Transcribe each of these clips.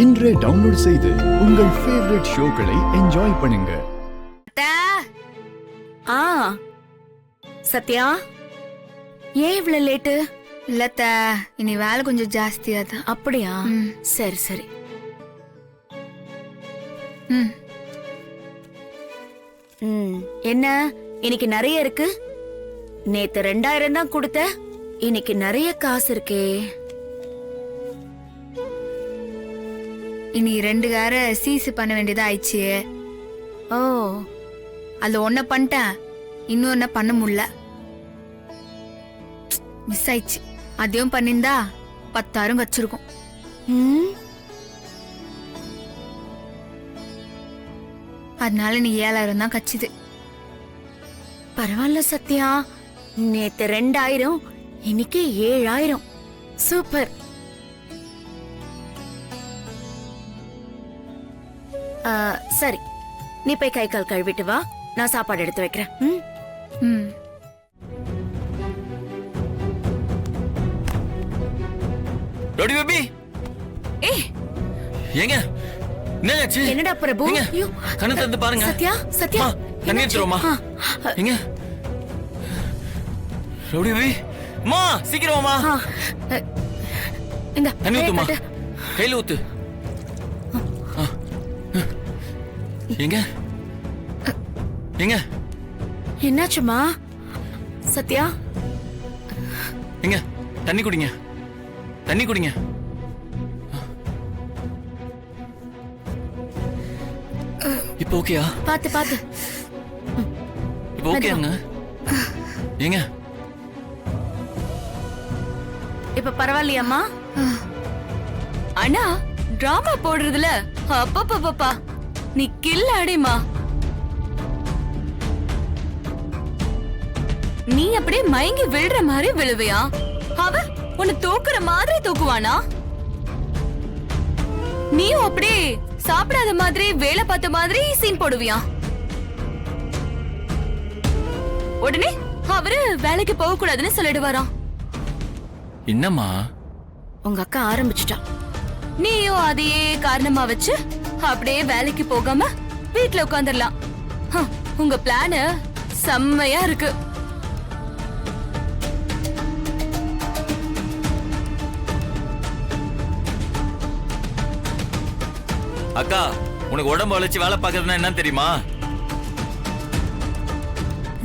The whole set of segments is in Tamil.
இன்றே டவுன்லோட் செய்து உங்கள் ஃபேவரட் ஷோக்களை என்ஜாய் பண்ணுங்க. சத்யா, ஏன் இவ்வளவு லேட்டு? இல்லத்த, இனி வேலை கொஞ்சம் ஜாஸ்தியா தான். அப்படியா? சரி சரி. என்ன இன்னைக்கு நிறைய இருக்கு? நேத்து 2000 தான் கொடுத்த, இன்னைக்கு நிறைய காசு இருக்கே. இனி 2 கார சீசு பண்ண வேண்டியதா ஆயிடுச்சு. ஓ, அது ஒன்ன பண்ணிட்டேன், இன்னொன்னு பண்ண முடியல, மிஸ் ஆயிடுச்சு. அதையும் பண்ணிருந்தா 10,000 வச்சிருக்கும். அதனால நீ 7,000 தான் கச்சுது. பரவாயில்ல சத்யா, நேத்து 2000, இன்னைக்கு 7,000. சூப்பர். சரி, நீ போய் கை கால் கழுவிட்டு வா, நான் சாப்பாடு எடுத்து வைக்கிறேன். பேபி, ஏங்க என்னாச்சு? என்னடா பிரபு? கண்ணு திறந்து பாருங்க. சத்யா, சத்யா, தண்ணி எடுத்துருவோமா? எங்க ரவுடி பேபி, அம்மா சீக்கிரம் வாமா. இந்த தண்ணி ஊத்துமா, கையில ஊத்து. எங்க எங்க என்னாச்சுமா? சத்யா, எங்க தண்ணி குடிங்க, தண்ணி குடிங்க. இப்போ ஓகேயா? பாத்து பாத்து. இப்போ ஓகேங்க? ஏங்க இப்ப பரவாயில்லையாம்மா? அண்ணா, டிராமா போடுறதுல அப்பப்பப்பா நீ கில்ல அடிமா. நீ அப்படியே மயங்கி விழுற மாதிரி விழுவியா? அவ உன்னை தூக்குற மாதிரி தூக்குவானா? நீயும் அப்படியே சாப்பிடாத மாதிரி வேலை பார்த்த மாதிரி சீன் போடுவியா? உடனே அவரு வேலைக்கு போக கூடாதுன்னு சொல்லிடுவாராம். என்னம்மா? உங்க அக்கா ஆரம்பிச்சுட்டா. நீயும் அதையே காரணமா வச்சு அப்படியே வேலைக்கு போகாம வீட்ல உட்கார்ந்துடலாம். உங்க பிளான் செம்மையா இருக்கு. அக்கா, உனக்கு உடம்பு வளைச்சு வேலை பார்க்கறதுன்னா என்ன தெரியுமா?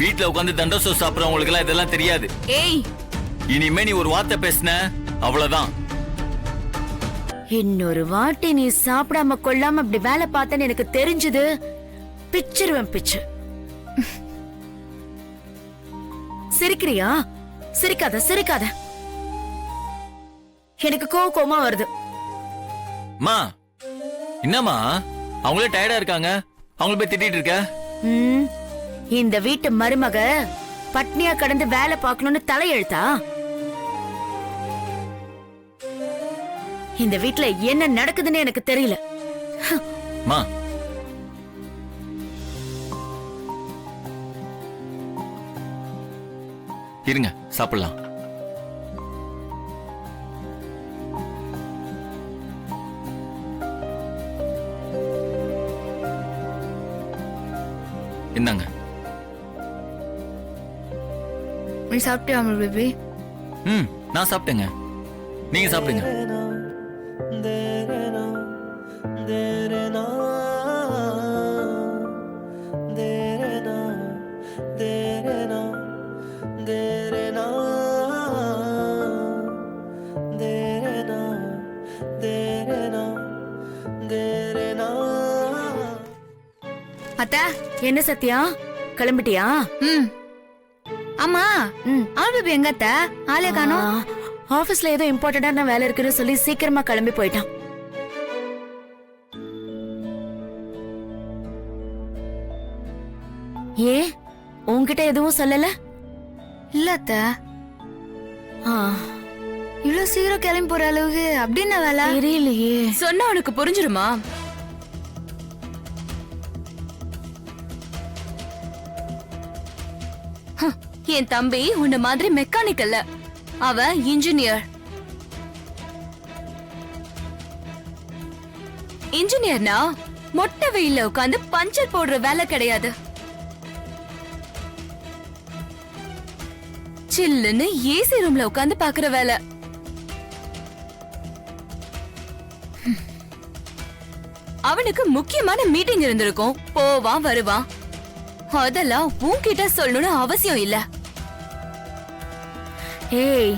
வீட்ல உட்காந்து தண்டோசோ சாப்பிடுறவங்களுக்கு எல்லாம் இதெல்லாம் தெரியாது. ஏய், இனிமே நீ ஒரு வார்த்தை பேசுன அவ்வளவுதான். இன்னொரு வாட்டி நீ சாப்பிடாம கொள்ளாம அப்படி வேலை பார்த்தேன்னு எனக்கு தெரிஞ்சது, பிச்சிருவேன் பிச்சு. சிரிக்கிறியா? சிரிக்காத சிரிக்காத, எனக்கு கோவமா வருது. மா, என்னம்மா? அவங்களே டயர்டா இருக்காங்க, அவங்கள போய் திட்டிட்டு இருக்க? இந்த வீட்டு மருமக பட்னியா கடந்து வேலை பார்க்கணும்னு தலையெழுத்தா? இந்த வீட்ல என்ன நடக்குதுன்னு எனக்கு தெரியல. மா, இருங்க சாப்பிடலாம். என்னங்க? நீ சாப்பிட்டியா பேபி? நான் சாப்பிட்டேங்க, நீங்க சாப்பிடுங்க. அத்தா, என்ன சத்யா, கிளம்பிட்டியா? ஆமா. பேபி எங்க அத்தா? ஆளே காணோம். ஆபீஸ்ல ஏதோ இம்பார்ட்டன்டான வேலை இருக்குன்னு சொல்லி சீக்கிரமா கிளம்பி போயிட்டான். ஏன் உன்கிட்ட எதுவும் சொல்லல? இல்ல அத்தா, இவ்வளவு சீக்கிரம் கிளம்பி போற அளவுக்கு அப்படி என்ன வேலை? தெரியலையே. சொன்னா உனக்கு புரிஞ்சிருமா? என் தம்பி உன்ன மாதிரி மெக்கானிக் அல்ல, அவ இன்ஜினியர். இன்ஜினியர்னா மொட்டை வெயில்ல உட்காந்து பஞ்சர் போடுற வேலை கிடையாது. சில்லுன்னு ஏசி ரூம்ல உட்காந்து பாக்குற வேலை. அவனுக்கு முக்கியமான மீட்டிங் இருந்திருக்கும், போவான் வருவான். அதெல்லாம் உன்கிட்ட சொல்லணும்னு அவசியம் இல்ல. ஏய்,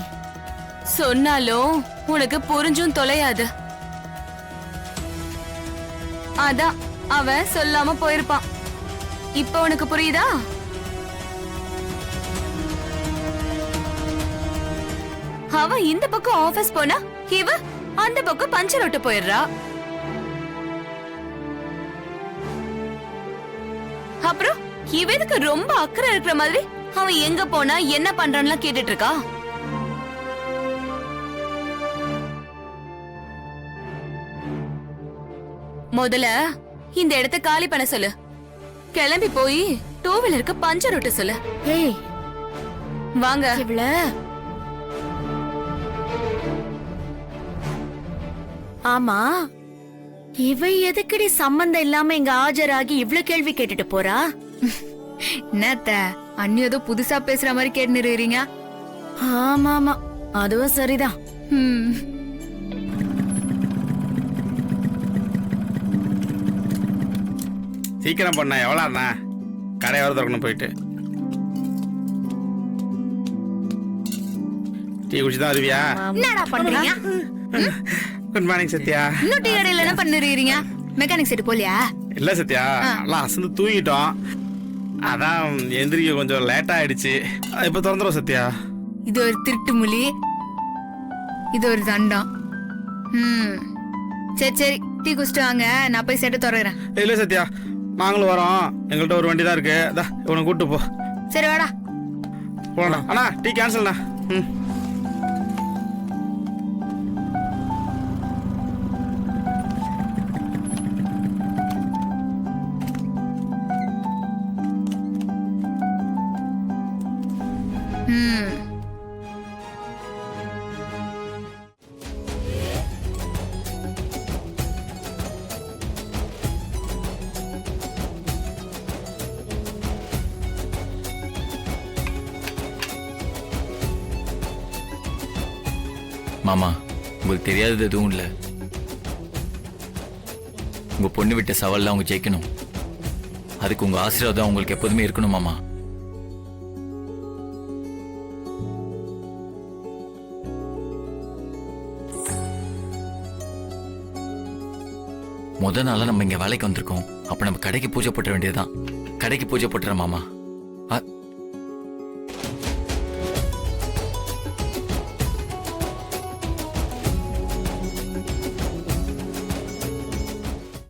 சொன்னாலும் உனக்கு புரிஞ்சும் தொலையாது. அதான் அவன் சொல்லாம போயிருப்பான். இப்ப உனக்கு புரியுதா? அவன் இந்த பக்கம் ஆபீஸ் போனா இவ அந்த பக்கம் பஞ்சர் ஓட்ட போயிடுறா. அப்புறம் இவனுக்கு ரொம்ப அக்கறை இருக்கிற மாதிரி அவன் எங்க போனா என்ன பண்றான்னு கேட்டுட்டு இருக்கா. முதல்ல இந்த இடத்த காலி பண்ண சொல்லு. கிளம்பி போய் டூ வீலருக்கு பஞ்சர் ஓட்ட சொல்லு. ஏய், வாங்க. இவள ஆமா, இவ எதுக்கடி சம்பந்தம் இல்லாம இங்க ஆஜராகி இவ்ளோ கேள்வி கேட்டுட்டு போறா? என்னத்த அண்ணி ஏதோ புதுசா பேசுற மாதிரி கேட்டு நிறுவீங்க. ஆமா ஆமா, அதுவும் சரிதான். சீக்கிரம் பண்ண எவ்வளோ அண்ணா கடை வர திறக்கணும் போயிட்டு டீ குடிச்சு தான் வருவியா? என்னடா பண்றீங்க? Good morning Sathya. இன்னும் டீ கடையில என்ன பண்ணிருக்கீங்க? மெக்கானிக் செட் போலியா? இல்லை சத்யா, நல்லா அசந்து தூங்கிட்டோம். அதான் எந்திரிக்க கொஞ்சம் லேட் ஆயிடுச்சு. இப்போ திறந்துடும் சத்யா. இது ஒரு திருட்டு மொழி, இது ஒரு தண்டம். சரி சரி, டீ குடிச்சிட்டு வாங்க, நான் போய் செட்டை திறக்கிறேன். இல்லை சத்யா, நாங்களும் வரோம். எங்கள்கிட்ட ஒரு வண்டி தான் இருக்கு. அதான் இவனை கூப்பிட்டு போ. சரி வாடா. போடா அண்ணா, டீ கேன்சல்ண்ணா. ம். மாமா, உங்களுக்கு தெரியாதது எதுவும் இல்லை. உங்க பொண்ணு விட்ட சவால்ல அவங்க ஜெயிக்கணும். அதுக்கு உங்க ஆசீர்வாதம் உங்களுக்கு எப்போதுமே இருக்கணும் மாமா. முத நாளா நம்ம இங்க வேலைக்கு வந்திருக்கோம். அப்ப நம்ம கடைக்கு பூஜை போட்ட வேண்டியதுதான். கடைக்கு பூஜை போட்டுற மாமா.